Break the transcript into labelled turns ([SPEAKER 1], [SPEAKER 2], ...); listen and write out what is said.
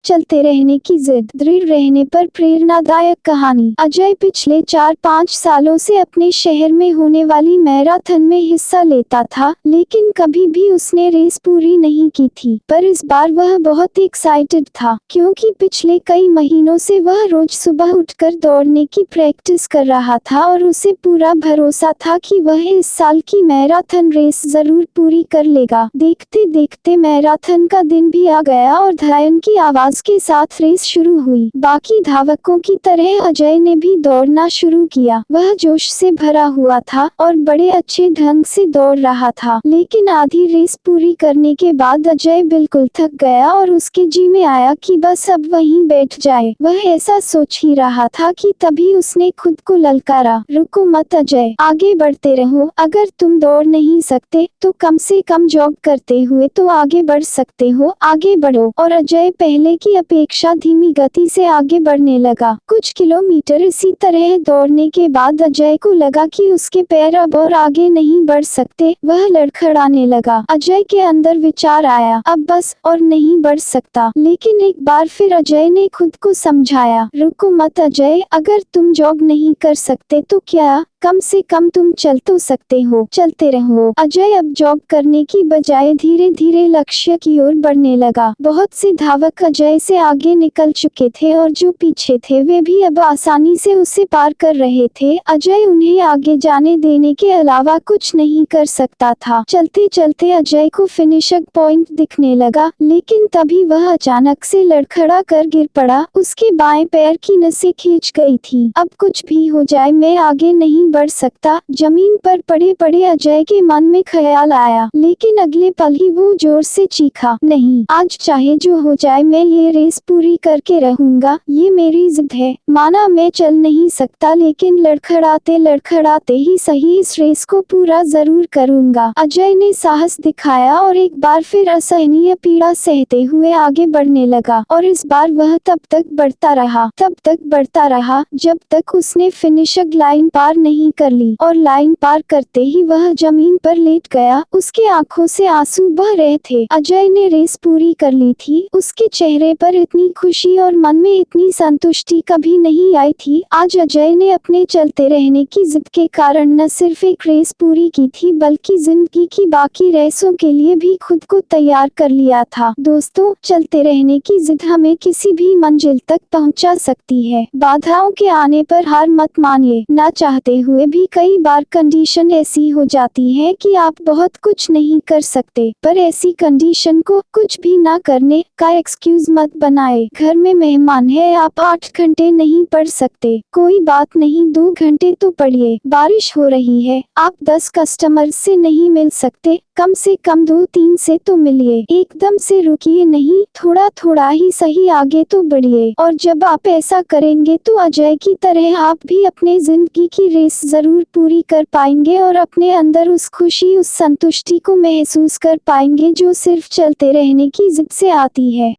[SPEAKER 1] चलते रहने की जिद, दृढ़ रहने पर प्रेरणादायक कहानी। अजय पिछले 4-5 सालों से अपने शहर में होने वाली मैराथन में हिस्सा लेता था, लेकिन कभी भी उसने रेस पूरी नहीं की थी। पर इस बार वह बहुत एक्साइटेड था, क्योंकि पिछले कई महीनों से वह रोज सुबह उठकर दौड़ने की प्रैक्टिस कर रहा था और उसे पूरा भरोसा था कि वह इस साल की मैराथन रेस जरूर पूरी कर लेगा। देखते देखते मैराथन का दिन भी आ गया और धड़ायन की आवाज के साथ रेस शुरू हुई। बाकी धावकों की तरह अजय ने भी दौड़ना शुरू किया। वह जोश से भरा हुआ था और बड़े अच्छे ढंग से दौड़ रहा था, लेकिन आधी रेस पूरी करने के बाद अजय बिल्कुल थक गया और उसके जी में आया कि बस अब वहीं बैठ जाए। वह ऐसा सोच ही रहा था कि तभी उसने खुद को ललकारा, रुको मत अजय, आगे बढ़ते रहो। अगर तुम दौड़ नहीं सकते तो कम से कम जॉग करते हुए तो आगे बढ़ सकते हो, आगे बढ़ो। और अजय पहले की अपेक्षा धीमी गति से आगे बढ़ने लगा। कुछ किलोमीटर इसी तरह दौड़ने के बाद अजय को लगा कि उसके पैर अब और आगे नहीं बढ़ सकते। वह लड़खड़ाने लगा। अजय के अंदर विचार आया, अब बस और नहीं बढ़ सकता। लेकिन एक बार फिर अजय ने खुद को समझाया, रुको मत अजय, अगर तुम जॉग नहीं कर सकते तो क्या, कम से कम तुम चल तो सकते हो, चलते रहो। अजय अब जॉग करने की बजाय धीरे धीरे लक्ष्य की ओर बढ़ने लगा। बहुत से धावक अजय से आगे निकल चुके थे और जो पीछे थे वे भी अब आसानी से उसे पार कर रहे थे। अजय उन्हें आगे जाने देने के अलावा कुछ नहीं कर सकता था। चलते चलते अजय को फिनिशिंग पॉइंट दिखने लगा, लेकिन तभी वह अचानक से लड़खड़ा कर गिर पड़ा। उसके बाएं पैर की नसें खींच गई थी। अब कुछ भी हो जाए मैं आगे नहीं बढ़ सकता। जमीन पर पड़े पड़े अजय के मन में ख्याल आया, लेकिन अगले पल ही वो जोर से चीखा, नहीं, आज चाहे जो हो जाए मैं ये रेस पूरी करके रहूंगा, ये मेरी जिद है। माना मैं चल नहीं सकता, लेकिन लड़खड़ाते लड़खड़ाते ही सही इस रेस को पूरा जरूर करूंगा। अजय ने साहस दिखाया और एक बार फिर असहनीय पीड़ा सहते हुए आगे बढ़ने लगा। और इस बार वह तब तक बढ़ता रहा जब तक उसने फिनिशिंग लाइन पार नहीं कर ली। और लाइन पार करते ही वह जमीन पर लेट गया। उसके आंखों से आंसू बह रहे थे। अजय ने रेस पूरी कर ली थी। उसके चेहरे पर इतनी खुशी और मन में इतनी संतुष्टि कभी नहीं आई थी। आज अजय ने अपने चलते रहने की जिद के कारण न सिर्फ एक रेस पूरी की थी, बल्कि जिंदगी की बाकी रेसों के लिए भी खुद को तैयार कर लिया था। दोस्तों, चलते रहने की जिद हमें किसी भी मंजिल तक पहुंचा सकती है। बाधाओं के आने पर हार मत मानिए। ना चाहते हुए भी कई बार कंडीशन ऐसी हो जाती है कि आप बहुत कुछ नहीं कर सकते, पर ऐसी कंडीशन को कुछ भी ना करने का एक्सक्यूज मत बनाए। घर में मेहमान है, आप 8 घंटे नहीं पढ़ सकते, कोई बात नहीं, 2 घंटे तो पढ़िए। बारिश हो रही है, आप 10 कस्टमर से नहीं मिल सकते, कम से कम 2-3 से तो मिलिए। एकदम से रुकिए नहीं, थोड़ा थोड़ा ही सही आगे तो बढ़िए। और जब आप ऐसा करेंगे तो अजय की तरह आप भी अपने जिंदगी की रेस जरूर पूरी कर पाएंगे और अपने अंदर उस खुशी, उस संतुष्टि को महसूस कर पाएंगे जो सिर्फ चलते रहने की जिद से आती है।